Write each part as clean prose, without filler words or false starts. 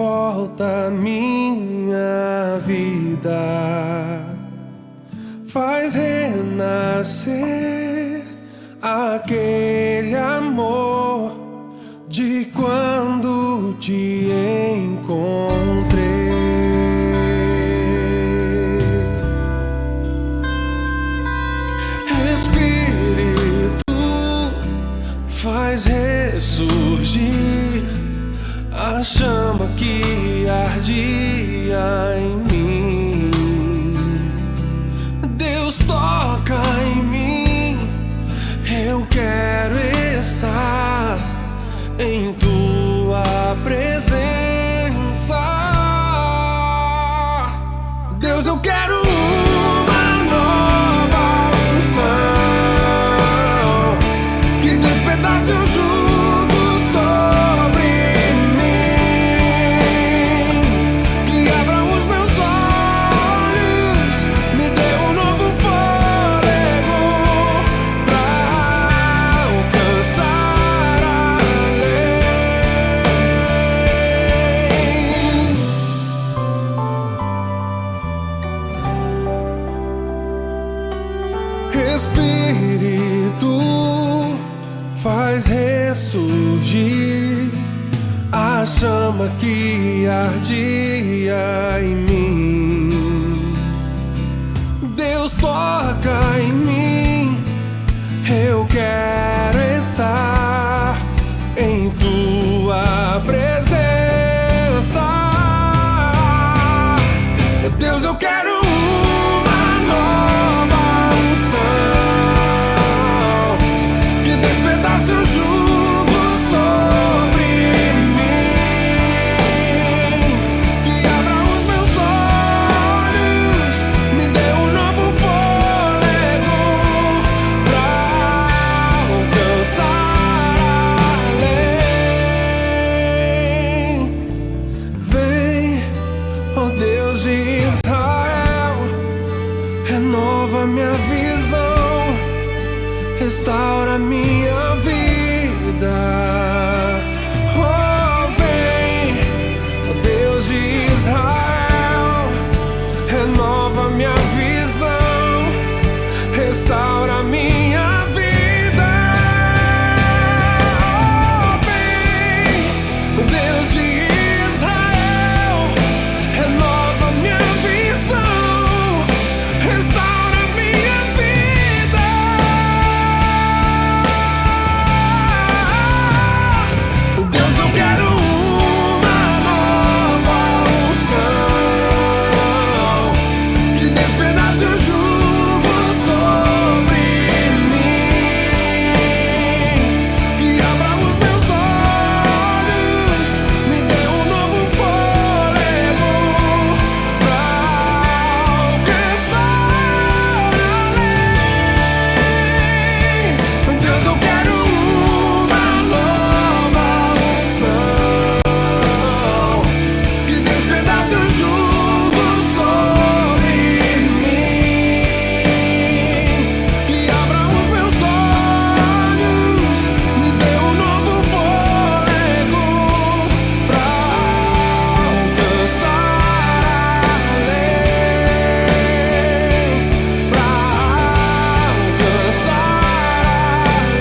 volta minha vida, faz renascer aquele amor de quando te encontrei. Espírito, faz ressurgir a chama que ardia em mim. Deus, toca em mim, eu quero estar em tua presença. Deus, eu quero uma nova unção que despedace o jugo sobre mim, que abra os meus olhos, me dê um novo fôlego pra alcançar além. Espírito, faz ressurgir a chama que ardia em mim. Deus, toca em mim, eu quero estar em tua presença. Deus, eu quero uma nova unção que despedace o jugo sobre mim, que abra os meus olhos, me dê um novo fôlego pra alcançar além. Vem, ó Deus de Israel, renova minha visão, restaura minha vida. Oh, vem, oh Deus de Israel, renova minha visão, restaura minha vida. Oh, vem, oh Deus de Israel, renova minha visão, restaura minha vida. Deus, eu quero uma nova unção que despedace o jugo sobre mim, que abra os meus olhos, me dê um novo fôlego pra alcançar além. Deus, eu quero uma nova unção que despedace o jugo sobre mim, que abra os meus olhos, me dê um novo fôlego pra alcançar além, pra alcançar além,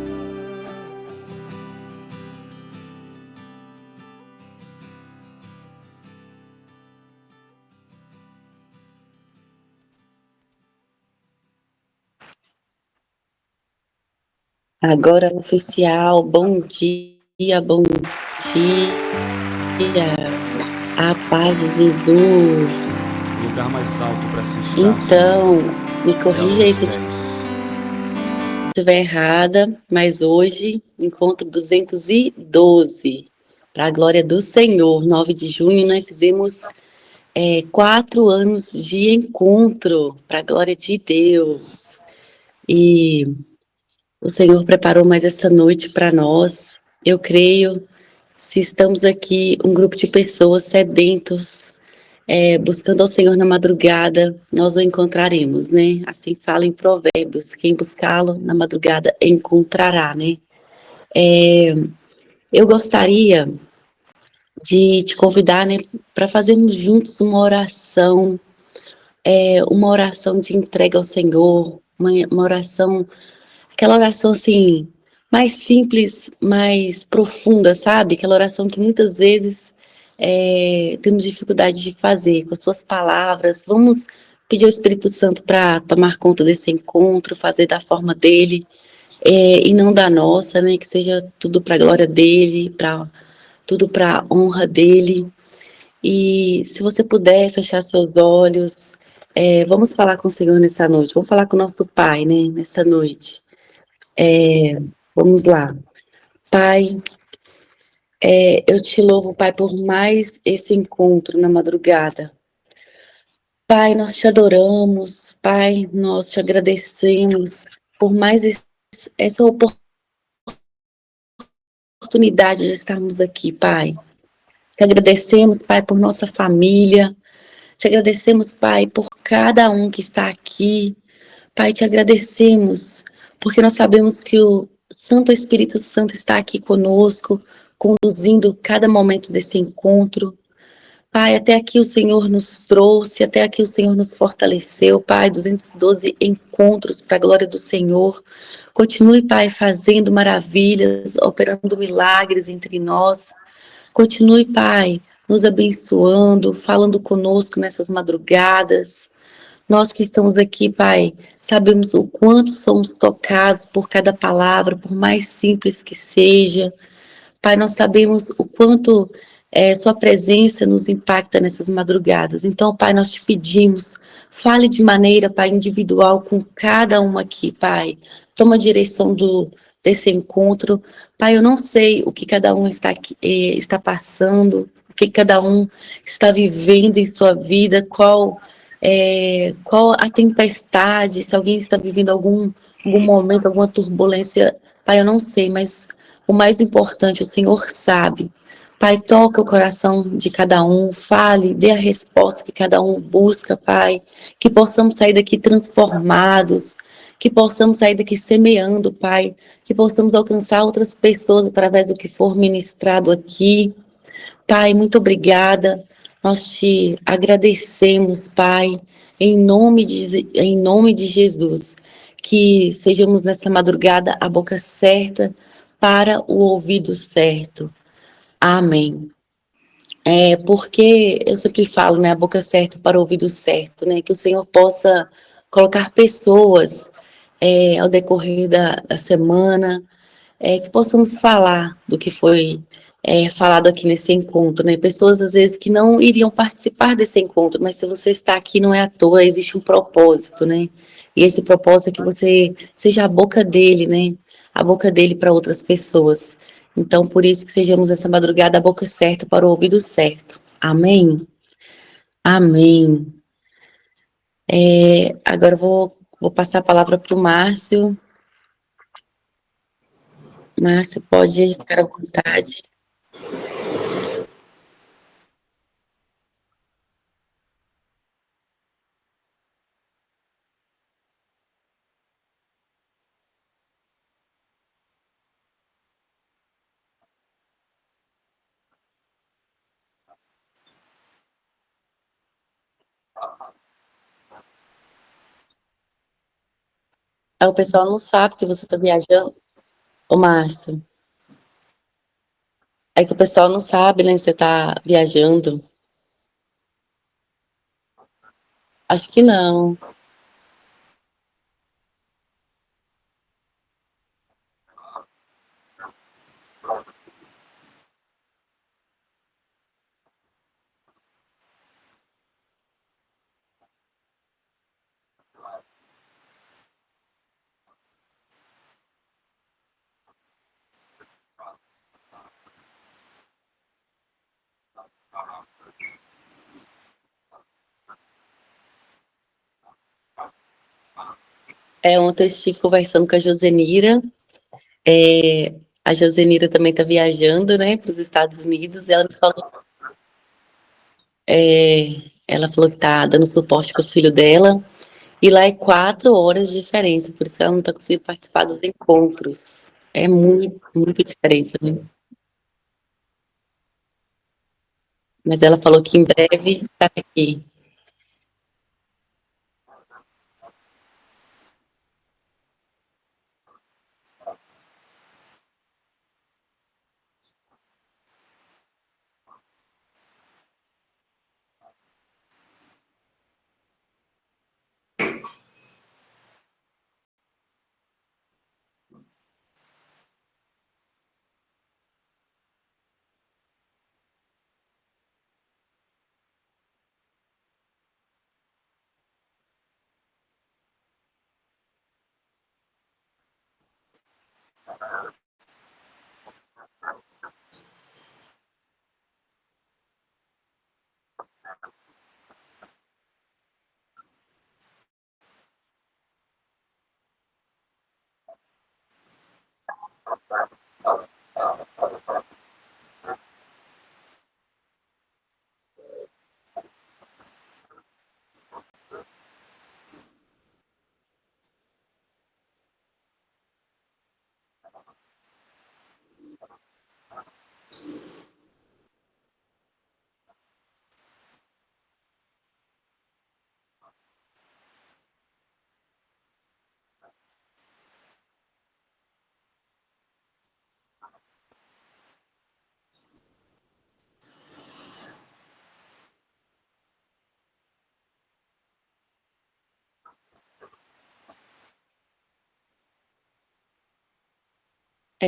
pra Agora oficial, bom dia, a paz de Jesus. O lugar mais alto para se estar. Então, me Senhor, é corrija aí aos se eu céus. estiver errada, mas hoje, encontro 212, para a glória do Senhor, 9 de junho, nós fizemos 4 anos de encontro, para a glória de Deus. E o Senhor preparou mais essa noite para nós. Eu creio se estamos aqui, um grupo de pessoas sedentos, buscando ao Senhor na madrugada, nós o encontraremos, né? Assim fala em Provérbios, quem buscá-lo na madrugada encontrará, né? Eu gostaria de te convidar, né, para fazermos juntos uma oração de entrega ao Senhor, uma oração, aquela oração assim, mais simples, mais profunda, sabe? Aquela oração que muitas vezes temos dificuldade de fazer com as suas palavras. Vamos pedir ao Espírito Santo para tomar conta desse encontro, fazer da forma dele, e não da nossa, né? Que seja tudo para a glória dele, tudo para a honra dele. E se você puder fechar seus olhos, vamos falar com o Senhor nessa noite, vamos falar com o nosso Pai, né, nessa noite. Vamos lá. Pai, eu te louvo, Pai, por mais esse encontro na madrugada. Pai, nós te adoramos, Pai, nós te agradecemos por mais essa oportunidade de estarmos aqui, Pai. Te agradecemos, Pai, por nossa família. Te agradecemos, Pai, por cada um que está aqui. Pai, te agradecemos, porque nós sabemos que o Santo Espírito Santo está aqui conosco, conduzindo cada momento desse encontro. Pai, até aqui o Senhor nos trouxe, até aqui o Senhor nos fortaleceu, Pai, 212 encontros para a glória do Senhor. Continue, Pai, fazendo maravilhas, operando milagres entre nós. Continue, Pai, nos abençoando, falando conosco nessas madrugadas. Nós que estamos aqui, Pai, sabemos o quanto somos tocados por cada palavra, por mais simples que seja. Pai, nós sabemos o quanto Sua presença nos impacta nessas madrugadas. Então, Pai, nós te pedimos, fale de maneira, Pai, individual com cada um aqui, Pai. Toma a direção desse encontro. Pai, eu não sei o que cada um está, está passando, o que cada um está vivendo em sua vida, qual a tempestade, se alguém está vivendo algum momento, alguma turbulência. Pai, eu não sei, mas o mais importante, o Senhor sabe. Pai, toca o coração de cada um, fale, dê a resposta que cada um busca, Pai. Que possamos sair daqui transformados, que possamos sair daqui semeando, Pai. Que possamos alcançar outras pessoas através do que for ministrado aqui. Pai, muito obrigada. Nós te agradecemos, Pai, em nome de Jesus. Que sejamos nessa madrugada a boca certa para o ouvido certo. Amém. Porque eu sempre falo, né, a boca certa para o ouvido certo, né, que o Senhor possa colocar pessoas ao decorrer da semana, que possamos falar do que foi falado aqui nesse encontro, né, pessoas às vezes que não iriam participar desse encontro, mas se você está aqui não é à toa, existe um propósito, né, e esse propósito é que você seja a boca dele, né, a boca dele para outras pessoas. Então, por isso que sejamos essa madrugada a boca certa para o ouvido certo. Amém? Amém. Agora eu vou passar a palavra para o Márcio. Márcio, pode ficar à vontade. Aí o pessoal não sabe que você está viajando. Ô, Márcio, é que o pessoal não sabe, né, que você está viajando. Acho que não. Ontem eu estive conversando com a Josenira. A Josenira também está viajando, né, para os Estados Unidos. Ela falou que está dando suporte para o filho dela. E lá é 4 horas de diferença, por isso ela não está conseguindo participar dos encontros. É muito, muita diferença, né? Mas ela falou que em breve está aqui.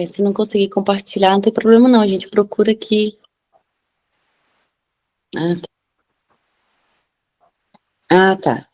Se não conseguir compartilhar, não tem problema não, a gente procura aqui. Ah, tá. Ah, tá.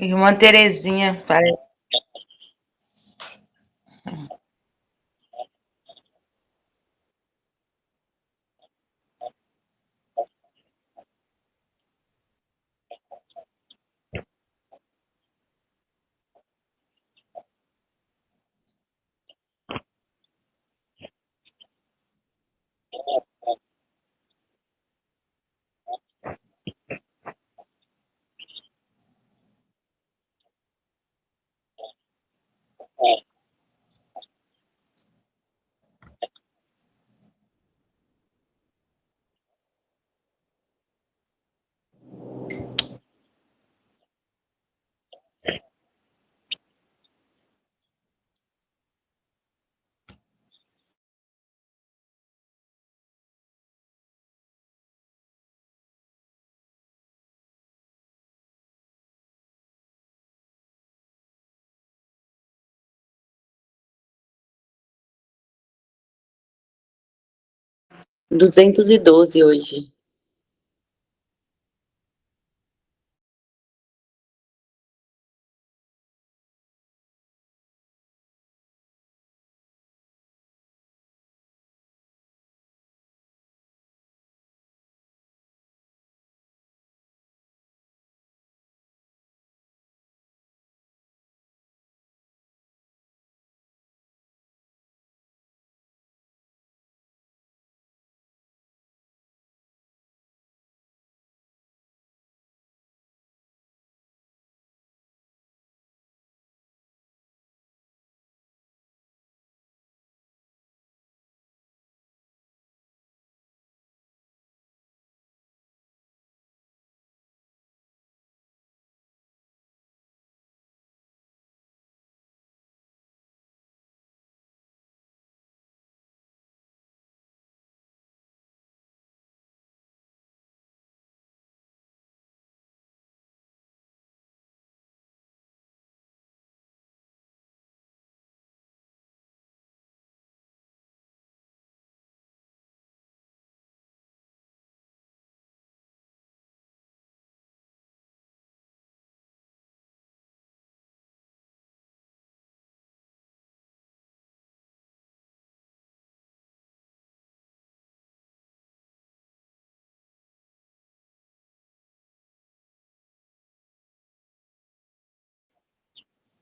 Irmã Terezinha, parece. Duzentos e doze hoje.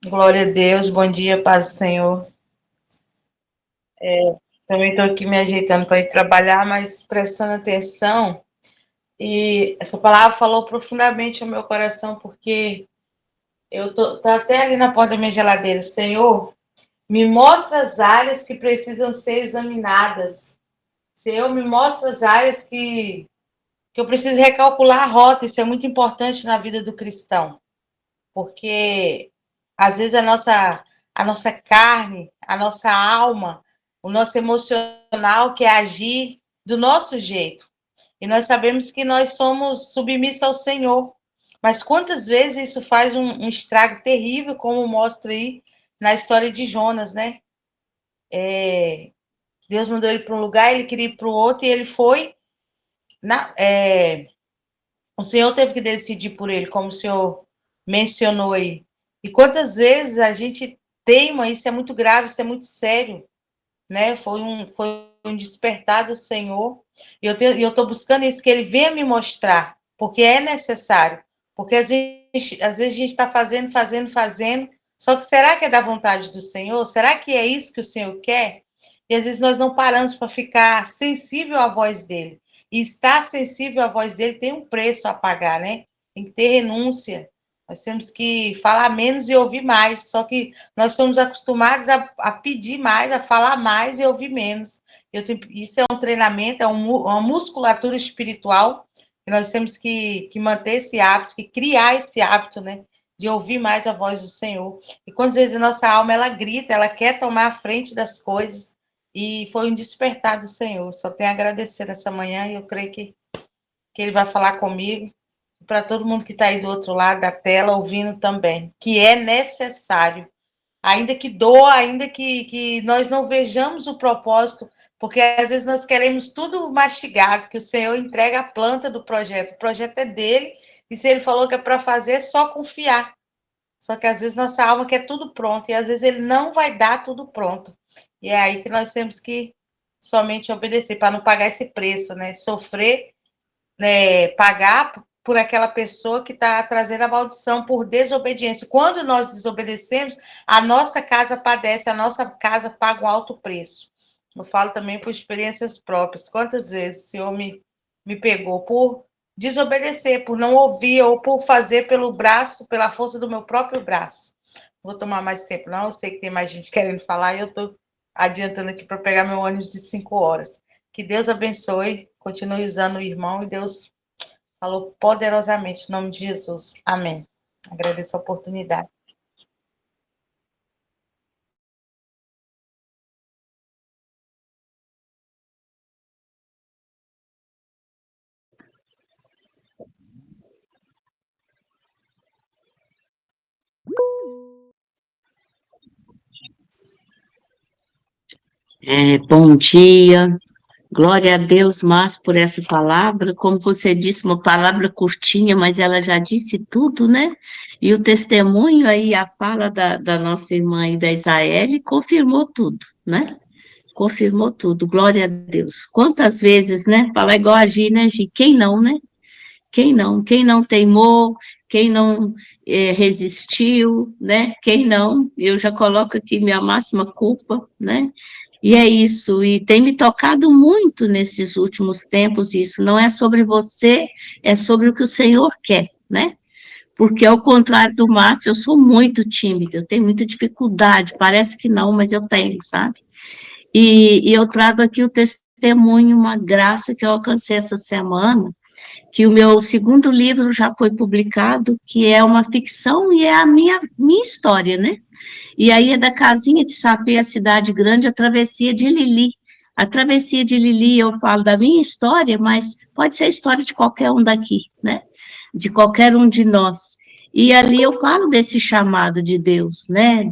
Glória a Deus, bom dia, paz do Senhor. Também estou aqui me ajeitando para ir trabalhar, mas prestando atenção. E essa palavra falou profundamente ao meu coração, porque eu tô até ali na porta da minha geladeira. Senhor, me mostra as áreas que precisam ser examinadas. Senhor, me mostra as áreas que eu preciso recalcular a rota. Isso é muito importante na vida do cristão, porque às vezes a nossa carne, a nossa alma, o nosso emocional quer agir do nosso jeito. E nós sabemos que nós somos submissos ao Senhor. Mas quantas vezes isso faz um estrago terrível, como mostra aí na história de Jonas, né? Deus mandou ele para um lugar, ele queria ir para o outro, e ele foi. O Senhor teve que decidir por ele, como o Senhor mencionou aí. E quantas vezes a gente teima, isso é muito grave, isso é muito sério, né? Foi um despertar do Senhor. E eu estou buscando isso, que Ele venha me mostrar, porque é necessário. Porque às vezes a gente está fazendo, só que será que é da vontade do Senhor? Será que é isso que o Senhor quer? E às vezes nós não paramos para ficar sensível à voz dele. E estar sensível à voz dele tem um preço a pagar, né? Tem que ter renúncia. Nós temos que falar menos e ouvir mais. Só que nós somos acostumados a pedir mais, a falar mais e ouvir menos. Isso é um treinamento, é uma musculatura espiritual, que nós temos que manter esse hábito, que criar esse hábito, né? De ouvir mais a voz do Senhor. E quantas vezes a nossa alma, ela grita, ela quer tomar a frente das coisas, e foi um despertar do Senhor. Só tenho a agradecer nessa manhã, e eu creio que Ele vai falar comigo, para todo mundo que está aí do outro lado da tela, ouvindo também, que é necessário, ainda que doa, ainda que nós não vejamos o propósito, porque às vezes nós queremos tudo mastigado, que o Senhor entrega a planta do projeto. O projeto é dele, e se ele falou que é para fazer, é só confiar. Só que às vezes nossa alma quer tudo pronto, e às vezes ele não vai dar tudo pronto. E é aí que nós temos que somente obedecer, para não pagar esse preço, né? Sofrer, né? Pagar por aquela pessoa que está trazendo a maldição por desobediência. Quando nós desobedecemos, a nossa casa padece, a nossa casa paga um alto preço. Eu falo também por experiências próprias. Quantas vezes o Senhor me pegou por desobedecer, por não ouvir, ou por fazer pelo braço, pela força do meu próprio braço. Não vou tomar mais tempo, não. Eu sei que tem mais gente querendo falar e eu estou adiantando aqui para pegar meu ônibus de 5 horas. Que Deus abençoe, continue usando o irmão, e Deus falou poderosamente, em nome de Jesus. Amém. Agradeço a oportunidade. Bom dia, glória a Deus, Márcio, por essa palavra. Como você disse, uma palavra curtinha, mas ela já disse tudo, né? E o testemunho aí, a fala da nossa irmã aí, da Isaele, confirmou tudo, né? Confirmou tudo, glória a Deus. Quantas vezes, né? Falar igual a Gi, né, Gi? Quem não, né? Quem não? Quem não teimou? Quem não resistiu, né? Quem não? Eu já coloco aqui minha máxima culpa, né? E é isso, e tem me tocado muito nesses últimos tempos isso, não é sobre você, é sobre o que o Senhor quer, né? Porque ao contrário do Márcio, eu sou muito tímida, eu tenho muita dificuldade, parece que não, mas eu tenho, sabe? E eu trago aqui o testemunho, uma graça que eu alcancei essa semana, que o meu segundo livro já foi publicado, que é uma ficção e é a minha história, né? E aí é da casinha de Sapé, a cidade grande, a travessia de Lili. A travessia de Lili, eu falo da minha história, mas pode ser a história de qualquer um daqui, né? De qualquer um de nós. E ali eu falo desse chamado de Deus, né?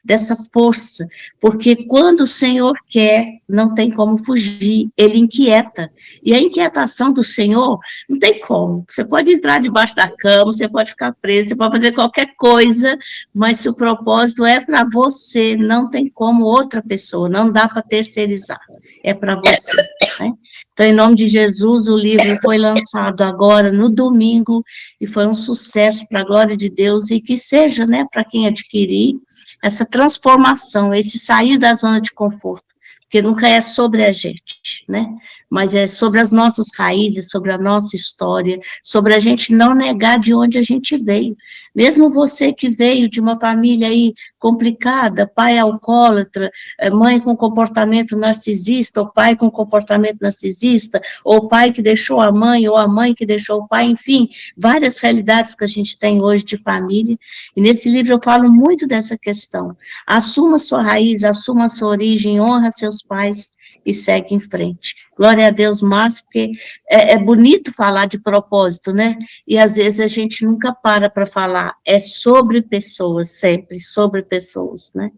Dessa força, porque quando o Senhor quer, não tem como fugir, ele inquieta. E a inquietação do Senhor, não tem como. Você pode entrar debaixo da cama, você pode ficar preso, você pode fazer qualquer coisa, mas se o propósito é para você, não tem como outra pessoa, não dá para terceirizar, é para você, né? Então, em nome de Jesus, o livro foi lançado agora no domingo e foi um sucesso para a glória de Deus, e que seja, né, para quem adquirir, essa transformação, esse sair da zona de conforto, porque nunca é sobre a gente, né, mas é sobre as nossas raízes, sobre a nossa história, sobre a gente não negar de onde a gente veio. Mesmo você que veio de uma família aí complicada, pai alcoólatra, mãe com comportamento narcisista, ou pai com comportamento narcisista, ou pai que deixou a mãe, ou a mãe que deixou o pai, enfim, várias realidades que a gente tem hoje de família, e nesse livro eu falo muito dessa questão. Assuma sua raiz, assuma sua origem, honra seus pais e segue em frente. Glória a Deus, Márcio, porque é bonito falar de propósito, né? E às vezes a gente nunca para falar, é sobre pessoas, sempre, sobre pessoas, né?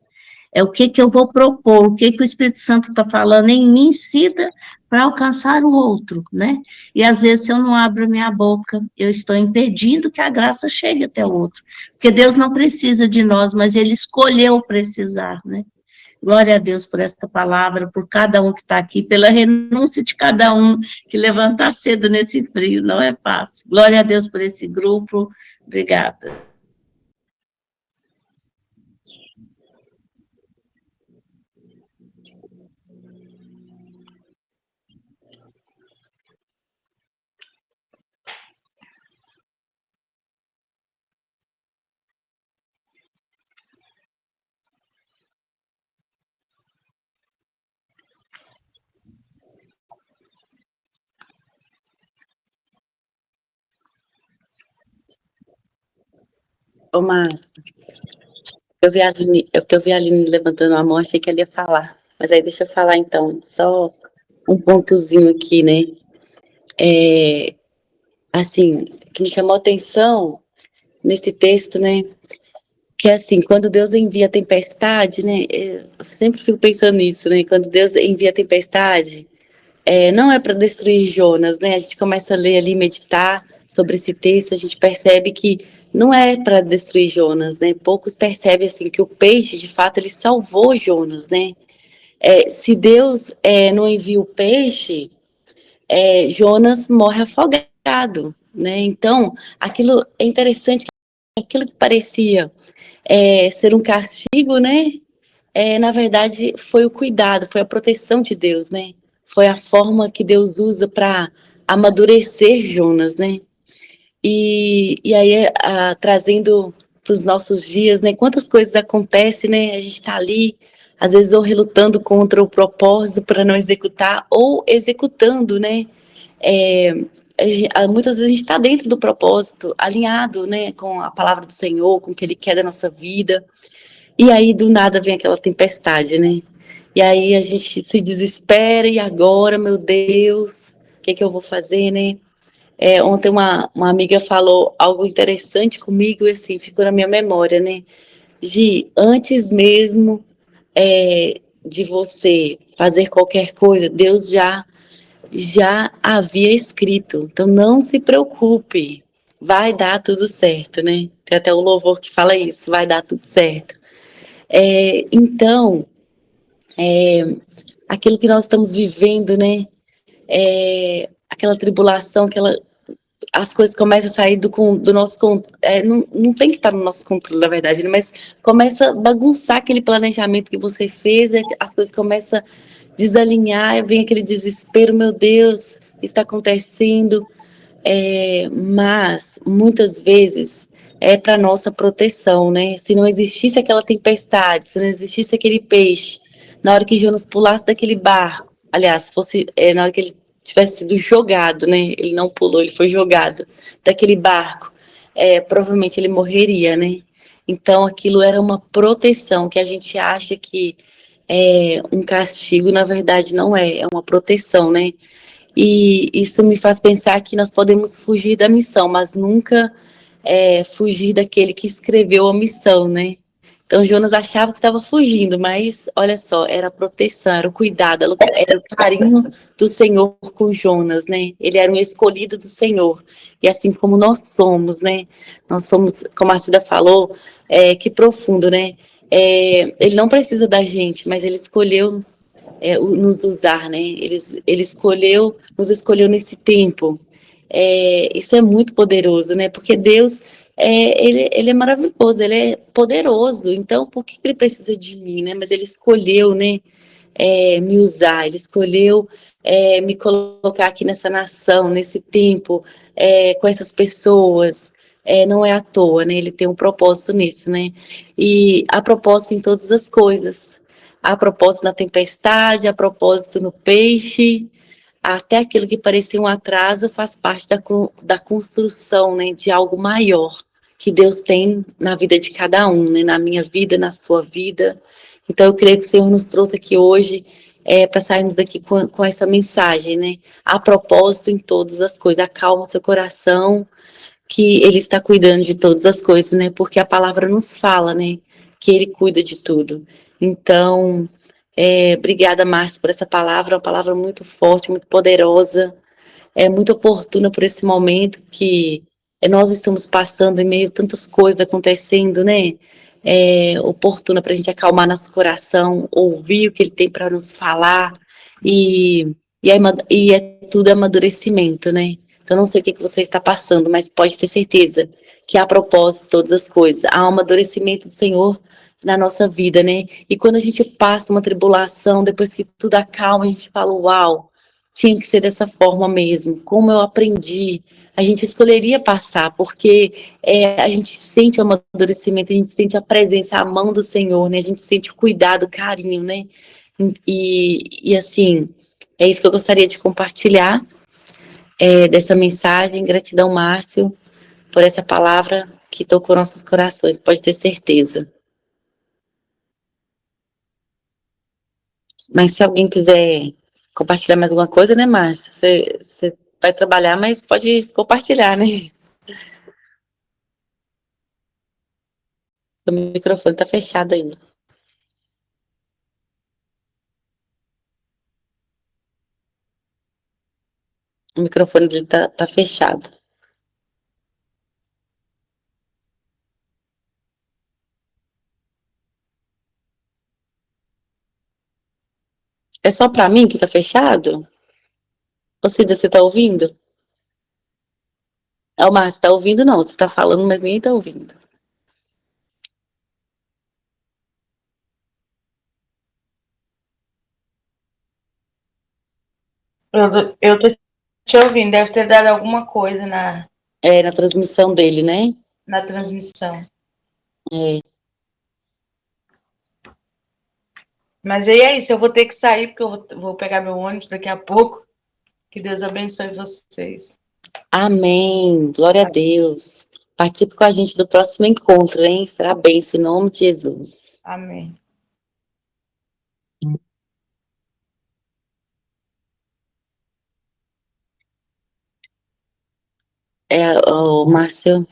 É o que eu vou propor, o que o Espírito Santo está falando em mim, cida para alcançar o outro, né? E às vezes, se eu não abro minha boca, eu estou impedindo que a graça chegue até o outro. Porque Deus não precisa de nós, mas Ele escolheu precisar, né? Glória a Deus por esta palavra, por cada um que está aqui, pela renúncia de cada um que levantar cedo nesse frio, não é fácil. Glória a Deus por esse grupo, obrigada. Ô, Márcio, eu vi a Aline levantando a mão, achei que ela ia falar. Mas aí deixa eu falar então, só um pontozinho aqui, né? Assim, que me chamou a atenção nesse texto, né? Que é assim, quando Deus envia a tempestade, né? Eu sempre fico pensando nisso, né? Quando Deus envia a tempestade, não é para destruir Jonas, né? A gente começa a ler ali, meditar sobre esse texto, a gente percebe que não é para destruir Jonas, né? Poucos percebem assim que o peixe, de fato, ele salvou Jonas, né? Se Deus não envia o peixe, Jonas morre afogado, né? Então, aquilo é interessante, aquilo que parecia ser um castigo, né? Na verdade, foi o cuidado, foi a proteção de Deus, né? Foi a forma que Deus usa para amadurecer Jonas, né? E aí, trazendo para os nossos dias, né? Quantas coisas acontecem, né? A gente está ali, às vezes, ou relutando contra o propósito para não executar, ou executando, né? É, muitas vezes a gente está dentro do propósito, alinhado, né? Com a palavra do Senhor, com o que Ele quer da nossa vida. E aí, do nada, vem aquela tempestade, né? E aí a gente se desespera, e agora, meu Deus, o que eu vou fazer, né? Ontem uma amiga falou algo interessante comigo e assim, ficou na minha memória, né? Gi, antes mesmo de você fazer qualquer coisa, Deus já havia escrito. Então não se preocupe, vai dar tudo certo, né? Tem até um louvor que fala isso, vai dar tudo certo. Então, aquilo que nós estamos vivendo, né? Aquela tribulação, as coisas começam a sair do nosso controle. Não tem que estar no nosso controle, na verdade, né? Mas começa a bagunçar aquele planejamento que você fez, as coisas começam a desalinhar, vem aquele desespero, meu Deus, está acontecendo. Mas muitas vezes é para nossa proteção, né? Se não existisse aquela tempestade, se não existisse aquele peixe, na hora que Jonas pulasse daquele barco, aliás, fosse na hora que ele tivesse sido jogado, né? Ele não pulou, ele foi jogado daquele barco, provavelmente ele morreria, né? Então aquilo era uma proteção que a gente acha que é um castigo, na verdade não é uma proteção, né? E isso me faz pensar que nós podemos fugir da missão, mas nunca fugir daquele que escreveu a missão, né? Então Jonas achava que estava fugindo, mas olha só, era a proteção, era o cuidado, era o carinho do Senhor com Jonas, né? Ele era um escolhido do Senhor. E assim como nós somos, né? Nós somos, como a Cida falou, que profundo, né? Ele não precisa da gente, mas ele escolheu nos usar, né? Ele nos escolheu nesse tempo. Isso é muito poderoso, né? Porque Deus, ele é maravilhoso, ele é poderoso. Então, por que ele precisa de mim, né? Mas ele escolheu, né? Me usar, ele escolheu me colocar aqui nessa nação, nesse tempo, com essas pessoas. Não é à toa, né? Ele tem um propósito nisso, né? E há propósito em todas as coisas. Há propósito na tempestade, há propósito no peixe, até aquilo que parecia um atraso faz parte da construção, né, de algo maior que Deus tem na vida de cada um, né, na minha vida, na sua vida. Então, eu creio que o Senhor nos trouxe aqui hoje para sairmos daqui com essa mensagem, né? Há propósito em todas as coisas. Acalma o seu coração, que Ele está cuidando de todas as coisas, né? Porque a palavra nos fala, né? Que Ele cuida de tudo. Então, obrigada, Márcia, por essa palavra, uma palavra muito forte, muito poderosa, muito oportuna por esse momento que nós estamos passando em meio a tantas coisas acontecendo, né? Oportuna para a gente acalmar nosso coração, ouvir o que Ele tem para nos falar e, e é tudo amadurecimento, né? Então, não sei o que você está passando, mas pode ter certeza que há propósito todas as coisas. Há um amadurecimento do Senhor na nossa vida, né? E quando a gente passa uma tribulação, depois que tudo acalma, a gente fala, uau, tinha que ser dessa forma mesmo. Como eu aprendi, a gente escolheria passar, porque a gente sente o amadurecimento, a gente sente a presença, a mão do Senhor, né? A gente sente o cuidado, o carinho, né? E assim, é isso que eu gostaria de compartilhar dessa mensagem. Gratidão, Márcio, por essa palavra que tocou nossos corações, pode ter certeza. Mas se alguém quiser compartilhar mais alguma coisa, né, Márcio? Você vai trabalhar, mas pode compartilhar, né? O microfone tá fechado aí. O microfone dele tá fechado. É só para mim que tá fechado? Ô, Cida, você tá ouvindo? É o Márcio, tá ouvindo não? Você tá falando, mas ninguém tá ouvindo. Eu tô te ouvindo, deve ter dado alguma coisa É, na transmissão dele, né? na transmissão. É. Mas aí é isso, eu vou ter que sair, porque eu vou pegar meu ônibus daqui a pouco. Que Deus abençoe vocês. Amém. Glória a Deus. Participe com a gente do próximo encontro, hein? Será bênção em nome de Jesus. Amém. O Márcio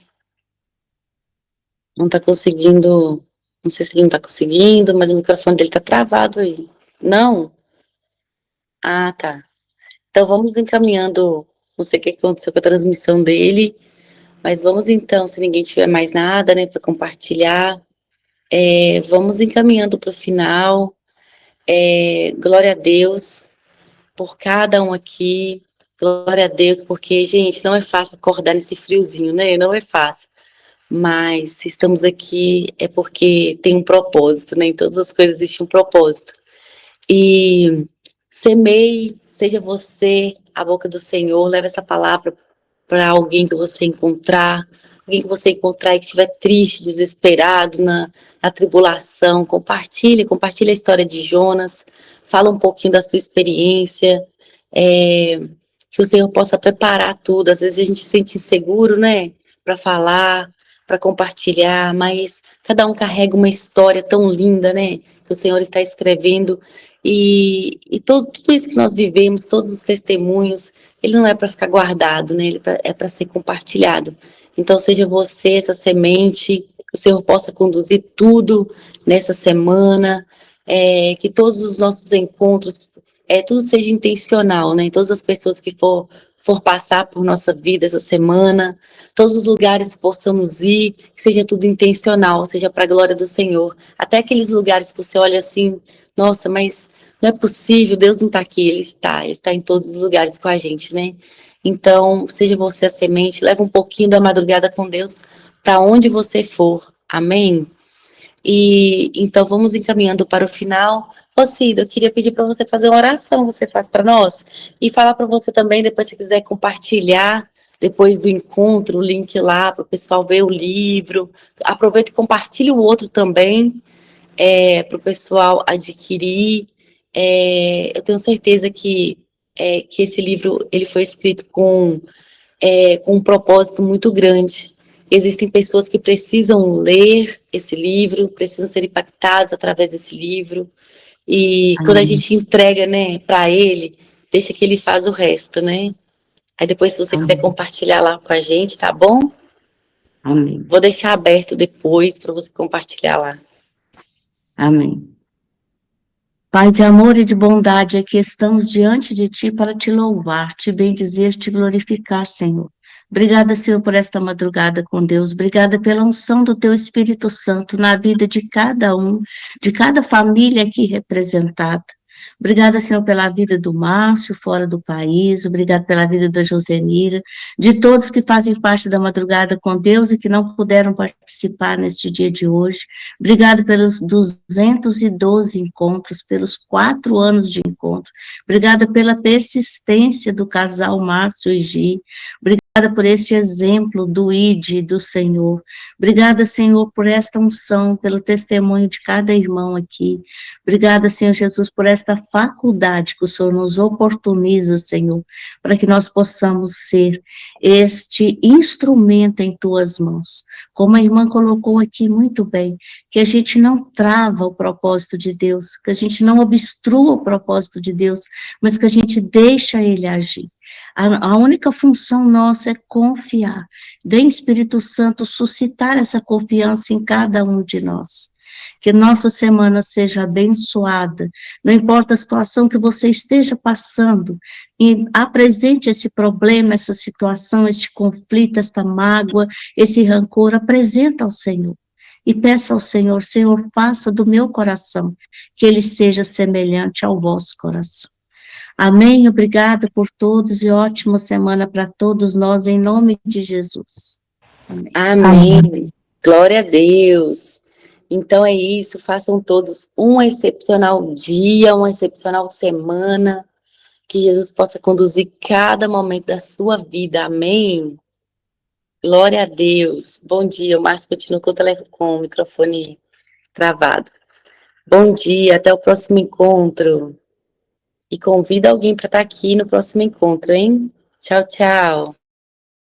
não tá conseguindo. Não sei se ele não tá conseguindo, mas o microfone dele tá travado aí. Não? Ah, tá. Então vamos encaminhando. Não sei o que aconteceu com a transmissão dele, mas vamos então, se ninguém tiver mais nada, né, para compartilhar, vamos encaminhando para o final. Glória a Deus por cada um aqui. Glória a Deus, porque, gente, não é fácil acordar nesse friozinho, né? Não é fácil. Mas se estamos aqui é porque tem um propósito, né? Em todas as coisas existe um propósito. E semeie, seja você a boca do Senhor, leve essa palavra para alguém que você encontrar e que estiver triste, desesperado, na tribulação, compartilhe a história de Jonas, fala um pouquinho da sua experiência, que o Senhor possa preparar tudo. Às vezes a gente se sente inseguro, né, para falar, para compartilhar, mas cada um carrega uma história tão linda, né, que o Senhor está escrevendo, e tudo isso que nós vivemos, todos os testemunhos, ele não é para ficar guardado, né? Ele é para ser compartilhado. Então, seja você essa semente, que o Senhor possa conduzir tudo nessa semana, que todos os nossos encontros, tudo seja intencional, né? Todas as pessoas que for passar por nossa vida essa semana, todos os lugares que possamos ir, que seja tudo intencional, seja para a glória do Senhor. Até aqueles lugares que você olha assim, nossa, mas não é possível, Deus não está aqui, Ele está em todos os lugares com a gente, né? Então, seja você a semente, leva um pouquinho da madrugada com Deus para onde você for, amém? E então vamos encaminhando para o final. Ô Cida, eu queria pedir para você fazer uma oração, você faz para nós, e falar para você também, depois se quiser compartilhar, depois do encontro, o link lá para o pessoal ver o livro. Aproveita e compartilhe o outro também, para o pessoal adquirir. Eu tenho certeza que esse livro ele foi escrito com um propósito muito grande. Existem pessoas que precisam ler esse livro, precisam ser impactadas através desse livro. E quando a gente entrega, né, para ele, deixa que ele faz o resto, né? Aí depois, se você quiser compartilhar lá com a gente, tá bom? Amém. Vou deixar aberto depois para você compartilhar lá. Amém. Pai de amor e de bondade, aqui estamos diante de Ti para Te louvar, Te bendizer, Te glorificar, Senhor. Obrigada, Senhor, por esta madrugada com Deus. Obrigada pela unção do Teu Espírito Santo na vida de cada um, de cada família aqui representada. Obrigada, Senhor, pela vida do Márcio, fora do país. Obrigada pela vida da Josenira, de todos que fazem parte da madrugada com Deus e que não puderam participar neste dia de hoje. Obrigada pelos 212 encontros, pelos 4 anos de encontro. Obrigada pela persistência do casal Márcio e Gi. Obrigada por este exemplo do ID do Senhor. Obrigada, Senhor, por esta unção, pelo testemunho de cada irmão aqui. Obrigada, Senhor Jesus, por esta faculdade que o Senhor nos oportuniza, Senhor, para que nós possamos ser este instrumento em Tuas mãos. Como a irmã colocou aqui muito bem, que a gente não trava o propósito de Deus, que a gente não obstrua o propósito de Deus, mas que a gente deixa Ele agir. A única função nossa é confiar. Vem, Espírito Santo, suscitar essa confiança em cada um de nós. Que nossa semana seja abençoada. Não importa a situação que você esteja passando, e apresente esse problema, essa situação, este conflito, esta mágoa, esse rancor, apresenta ao Senhor. e peça ao Senhor, Senhor, faça do meu coração que ele seja semelhante ao vosso coração. Amém, obrigada por todos e ótima semana para todos nós, em nome de Jesus. Amém. Amém. Glória a Deus. Então é isso, façam todos um excepcional dia, uma excepcional semana, que Jesus possa conduzir cada momento da sua vida. Amém. Glória a Deus. Bom dia. O Márcio continua com o microfone travado. Bom dia, até o próximo encontro. E convida alguém para estar aqui no próximo encontro, hein? Tchau, tchau.